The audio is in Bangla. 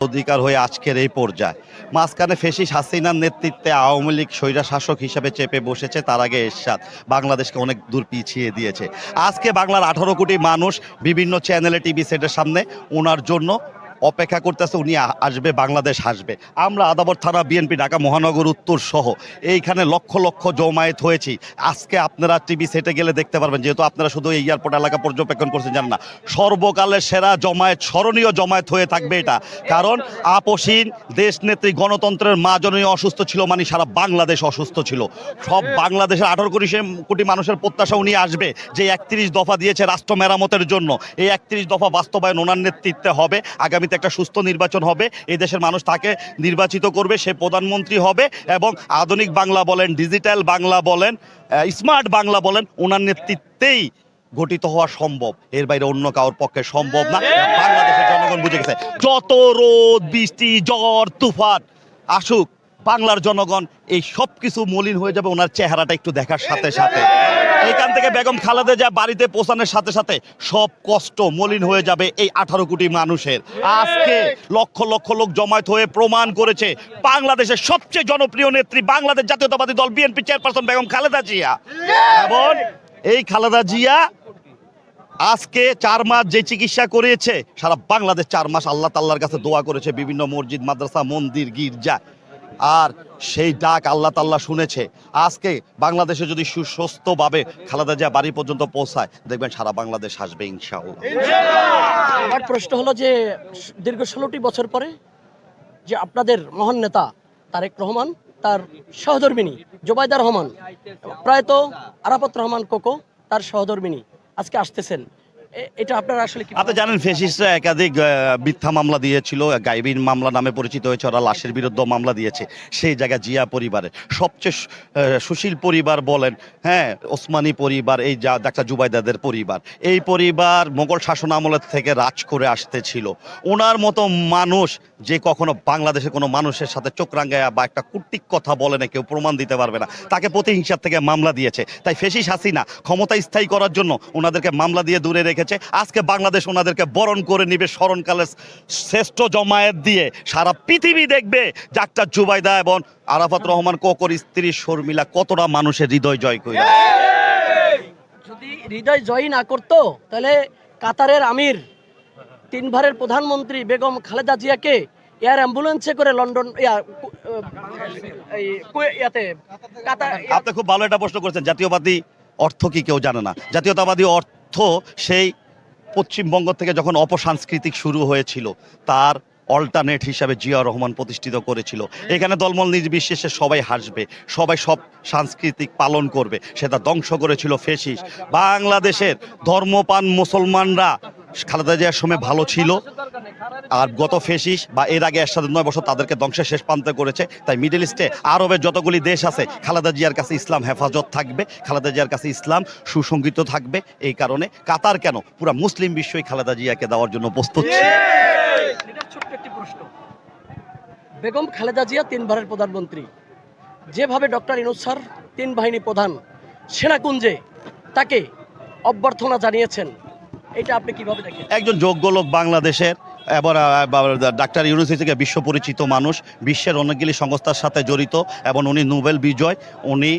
অধিকার হয়ে আজকের এই পর্যায়ে মাঝখানে ফেসিস হাসিনার নেতৃত্বে আওয়ামী লীগ স্বৈরা শাসক হিসেবে চেপে বসেছে, তার আগে এরশাদ বাংলাদেশকে অনেক দূর পিছিয়ে দিয়েছে। আজকে বাংলার 18 কোটি মানুষ বিভিন্ন চ্যানেলে টিভি সেটের সামনে ওনার জন্য অপেক্ষা করতেছে, উনি আসবে, বাংলাদেশ আসবে। আমরা আদাবর থানা, বিএনপি, ঢাকা মহানগর উত্তর সহ এইখানে লক্ষ লক্ষ জমায়েত হয়েছি। আজকে আপনারা টিভি সেটে গেলে দেখতে পারবেন, যেহেতু আপনারা শুধু এই এয়ারপোর্ট এলাকা পর্যবেক্ষণ করছেন জানেন না, সর্বকালের সেরা জমায়েত, স্মরণীয় জমায়েত হয়ে থাকবে এটা। কারণ আপসীন দেশনেত্রী, গণতন্ত্রের মা জননী অসুস্থ ছিল মানে সারা বাংলাদেশ অসুস্থ ছিল। সব বাংলাদেশের 18 কোটি মানুষের প্রত্যাশা উনি আসবে। যে 31 দফা দিয়েছে রাষ্ট্র মেরামতের জন্য, এই 31 দফা বাস্তবায়ন ওনার নেতৃত্বে হবে। আগামী একটা সুস্থ নির্বাচন হবে, এই দেশের মানুষ তাকে নির্বাচিত করবে, সে প্রধানমন্ত্রী হবে এবং আধুনিক বাংলা বলেন, ডিজিটাল বাংলা বলেন, স্মার্ট বাংলা বলেন, ওনার নেতৃত্বেই গঠিত হওয়া সম্ভব। এর বাইরে অন্য কারোর পক্ষে সম্ভব না। বাংলাদেশের জনগণ বুঝে গেছে, যত রোদ বৃষ্টি ঝড় তুফান আসুক, বাংলার জনগণ এই সব কিছু মলিন হয়ে যাবে ওনার চেহারাটা একটু দেখার সাথে সাথে। এইখান থেকে বেগম খালেদা জিয়া বাড়িতে পৌঁছানোর সাথে সাথে সব কষ্ট মলিন হয়ে যাবে এই 18 কোটি মানুষের। আজকে লক্ষ লক্ষ লোক জমায়েত হয়ে প্রমাণ করেছে বাংলাদেশের সবচেয়ে জনপ্রিয় নেত্রী, বাংলাদেশ জাতীয়তাবাদী দল বিএনপি চেয়ারপারসন বেগম খালেদা জিয়া। এবং এই খালেদা জিয়া আজকে 4 মাস যে চিকিৎসা করিয়েছে, সারা বাংলাদেশ 4 মাস আল্লাহ তাল্লার কাছে দোয়া করেছে, বিভিন্ন মসজিদ, মাদ্রাসা, মন্দির, গির্জা, আর সেই ডাক আল্লাহ তাল্লাহ শুনেছে। আজকে বাংলাদেশে যদি সুস্থভাবে খালেদা জিয়া বাড়ি পর্যন্ত পৌঁছায়, দেখবেন সারা বাংলাদেশ আসবে ইনশাআল্লাহ। আমার প্রশ্ন হলো যে দীর্ঘ 16টি বছর পরে যে আপনাদের মহান নেতা তারেক রহমান, তার সহধর্মিনী জোবাইদা রহমান, প্রয়াত আরাফাত রহমান কোকো তার সহধর্মিনী আজকে আসতেছেন, এটা আপনারা আসলে কি? আপনি জানেন ফেসিসরা একাধিক মিথ্যা মামলা দিয়েছিল, গাইবিন মামলা নামে পরিচিত হয়েছে, ওরা লাশের বিরুদ্ধে মামলা দিয়েছে। সেই জায়গায় জিয়া পরিবারের সবচেয়ে সুশীল পরিবার বলেন, হ্যাঁ, ওসমানী পরিবার, এই যা ডাক্তার জুবাইদাদের পরিবার, এই পরিবার মোগল শাসন আমলের থেকে রাজ করে আসতেছিল। ওনার মতো মানুষ যে কখনো বাংলাদেশের কোনো মানুষের সাথে চোখ রাঙ্গায়া বা একটা কুট্টিক কথা বলে না, কেউ প্রমাণ দিতে পারবে না, তাকে প্রতিহিংসার থেকে মামলা দিয়েছে। তাই ফেসিস হাসিনা ক্ষমতা স্থায়ী করার জন্য ওনাদেরকে মামলা দিয়ে দূরে রেখেছে। আজকে বাংলাদেশ ওনাদেরকে বরণ করে নিবে স্মরণকালের শ্রেষ্ঠ জমায়েত দিয়ে। সারা পৃথিবী দেখবে ডাক্তার জুবাইদা এবং আরাফাত রহমান কোকোর স্ত্রী শর্মিলা কতটা মানুষের হৃদয় জয় কইরা। যদি হৃদয় জয় না করতো তাহলে কাতারের আমির, 3 বারের প্রধানমন্ত্রী বেগম খালেদা জিয়াকে এয়ার অ্যাম্বুলেন্সে করে লন্ডন আপনি খুব ভালো একটা প্রশ্ন করেছেন। জাতীয়বাদী অর্থ কি কেউ জানে না? জাতীয়তাবাদী অর্থ সেই পশ্চিমবঙ্গ থেকে যখন অপসাংস্কৃতিক শুরু হয়েছিল, তার অল্টারনেট হিসাবে জিয়া রহমান প্রতিষ্ঠিত করেছিল। এখানে দলমল নির্বিশেষে সবাই হাসবে, সবাই সব সাংস্কৃতিক পালন করবে, সেটা ধ্বংস করেছিল ফেসিস। বাংলাদেশের ধর্মপান মুসলমানরা খালেদা জিয়ার সময় ভালো ছিল, আর গত ফেসিস বা এর আগে 9 বছর তাদেরকে ধ্বংসের শেষ প্রান্তে করেছে। তাই মিডল ইস্টে আরবের যতগুলি দেশ আছে, খালেদা জিয়ার কাছে ইসলাম হেফাজত থাকবে, খালেদা জিয়ার কাছে ইসলাম সুসংগীত থাকবে। এই কারণে কাতার কেন, পুরা মুসলিম বিশ্বই খালেদা জিয়াকে দেওয়ার জন্য প্রস্তুত ছিল। ছোট্ট একটি প্রশ্ন, বেগম খালেদা জিয়া 3 বারের প্রধানমন্ত্রী, যেভাবে ডক্টর ইউনূস স্যার 3 বাহিনী প্রধান সেনাকুঞ্জে তাকে অভ্যর্থনা জানিয়েছেন, এটা আপনি কিভাবে দেখেন? একজন যোগ্য লোক বাংলাদেশের, এবার ডাক্তার ইউনূস থেকে বিশ্ব পরিচিত মানুষ, বিশ্বের অনেকগুলি সংস্থার সাথে জড়িত এবং উনি নোবেল বিজয়, উনি